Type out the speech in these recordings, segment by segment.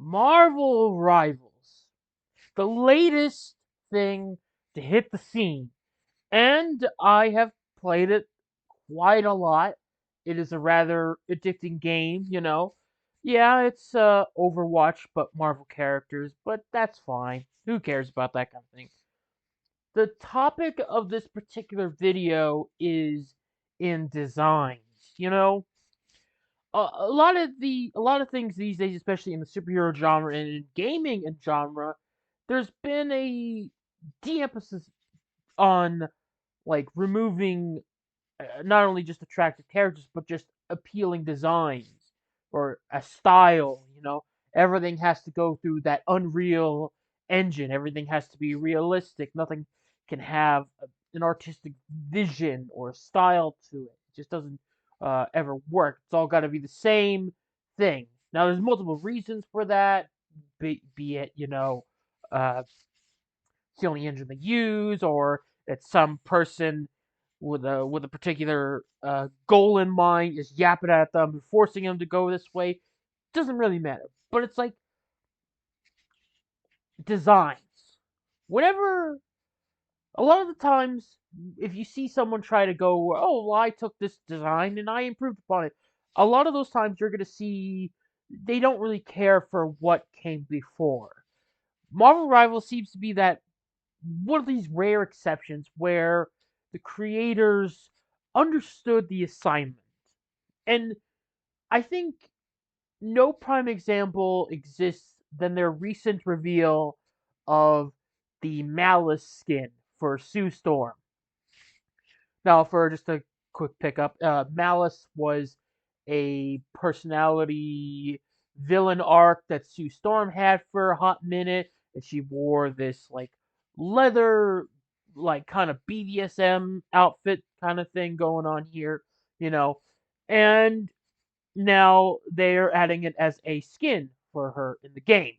Marvel Rivals, the latest thing to hit the scene, and I have played it quite a lot. It is a rather addicting game, you know. Yeah, it's Overwatch but Marvel characters, but that's fine. Who cares about that kind of thing? The topic of this particular video is in designs, you know. A lot of things these days, especially in the superhero genre and in gaming and genre, there's been a de-emphasis on like removing not only just attractive characters but just appealing designs or a style. You know, everything has to go through that Unreal Engine. Everything has to be realistic. Nothing can have an artistic vision or style to it. It just doesn't ever work. It's all got to be the same thing. Now, there's multiple reasons for that. Be it, it's the only engine they use, or it's some person with a particular goal in mind is yapping at them and forcing them to go this way. Doesn't really matter. But it's like designs. Whenever a lot of the times, if you see someone try to go, oh, well, I took this design and I improved upon it. A lot of those times you're gonna see they don't really care for what came before. Marvel Rivals seems to be that one of these rare exceptions where the creators understood the assignment. And I think no prime example exists than their recent reveal of the Malice skin for Sue Storm. Now, for just a quick pickup, Malice was a personality villain arc that Sue Storm had for a hot minute, and she wore this like leather, like kind of BDSM outfit kind of thing going on here, you know, and now they're adding it as a skin for her in the game.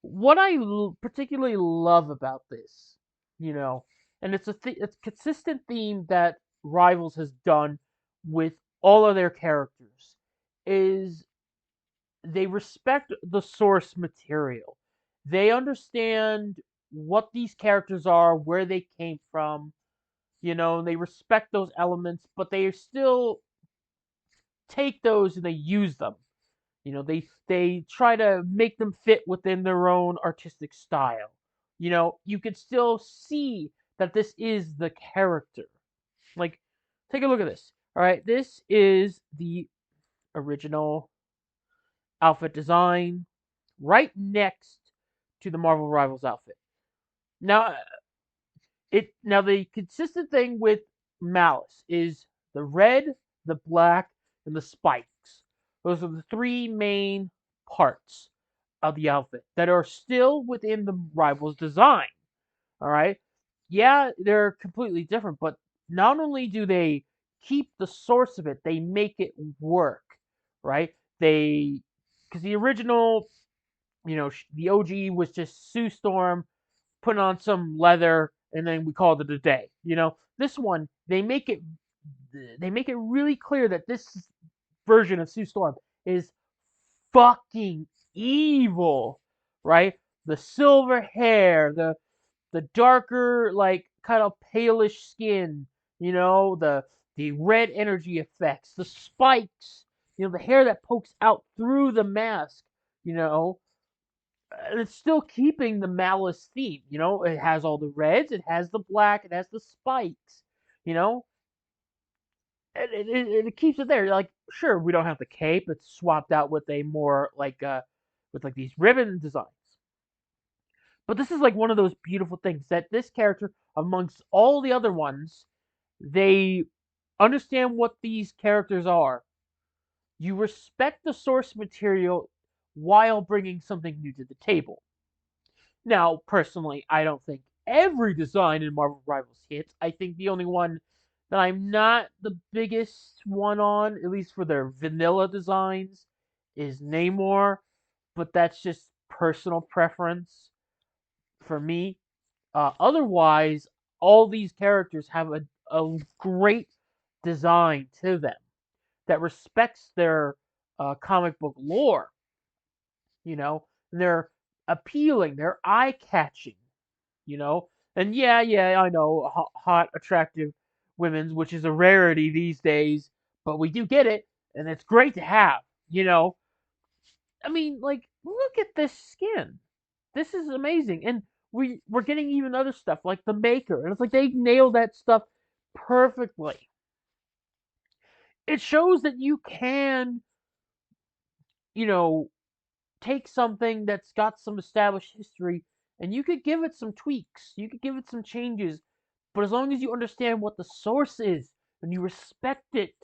What I particularly love about this, you know, and it's a consistent theme that Rivals has done with all of their characters, is they respect the source material. They understand what these characters are, where they came from, you know, and they respect those elements, but they still take those and they use them. You know, they try to make them fit within their own artistic style. You know, you could still see that this is the character. Like, take a look at this. All right, this is the original outfit design right next to the Marvel Rivals outfit. Now, the consistent thing with Malice is the red, the black, and the spikes. Those are the three main parts of the outfit that are still within the Rivals design. All right. Yeah, they're completely different, but not only do they keep the source of it, they make it work. Right? Because the original, the OG was just Sue Storm putting on some leather, and then we called it a day. You know, this one they make it really clear that this version of Sue Storm is fucking evil, right? The silver hair, the darker, like kind of palish skin, the red energy effects, the spikes, the hair that pokes out through the mask, you know, and it's still keeping the Malice theme. You know, it has all the reds, it has the black, it has the spikes. You know, and it keeps it there. Like, sure, we don't have the cape; it's swapped out with a more with like these ribbon designs. But this is like one of those beautiful things that this character, amongst all the other ones, they understand what these characters are. You respect the source material while bringing something new to the table. Now, personally, I don't think every design in Marvel Rivals hits. I think the only one that I'm not the biggest one on, at least for their vanilla designs, is Namor, but that's just personal preference for me. Otherwise, all these characters have a great design to them that respects their comic book lore. you know, they're appealing, they're eye catching, you know. And yeah, I know hot, attractive women's, which is a rarity these days, but we do get it, and it's great to have, you know. I mean, like, look at this skin. This is amazing, and we're getting even other stuff like the maker, and it's like they nailed that stuff perfectly. It shows that you can, you know, take something that's got some established history and you could give it some tweaks, you could give it some changes, but as long as you understand what the source is and you respect it,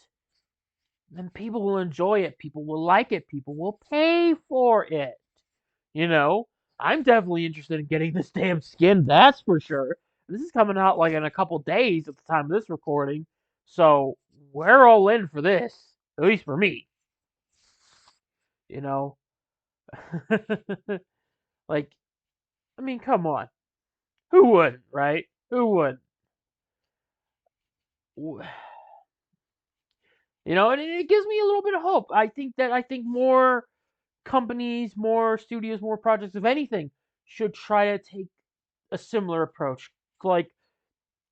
then people will enjoy it, people will like it, people will pay for it. You know, I'm definitely interested in getting this damn skin, that's for sure. This is coming out like in a couple days at the time of this recording, so we're all in for this, at least for me, you know. Like, I mean, come on. Who wouldn't, right? Who wouldn't? You know, and it gives me a little bit of hope. I think more companies, more studios, more projects, if anything, should try to take a similar approach. Like,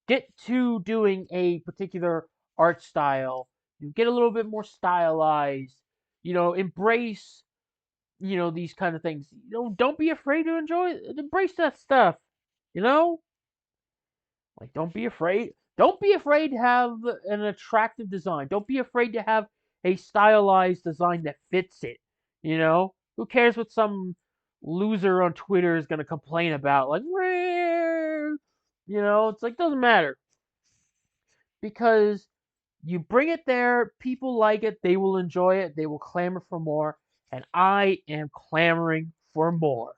get to doing a particular art style, you get a little bit more stylized, you know, embrace, you know, these kind of things. You know, don't be afraid to embrace that stuff. You know? Like, don't be afraid. Don't be afraid to have an attractive design. Don't be afraid to have a stylized design that fits it. You know? Who cares what some loser on Twitter is going to complain about? Like, "Rare." You know, it's like, doesn't matter. Because you bring it there, people like it, they will enjoy it, they will clamor for more, and I am clamoring for more.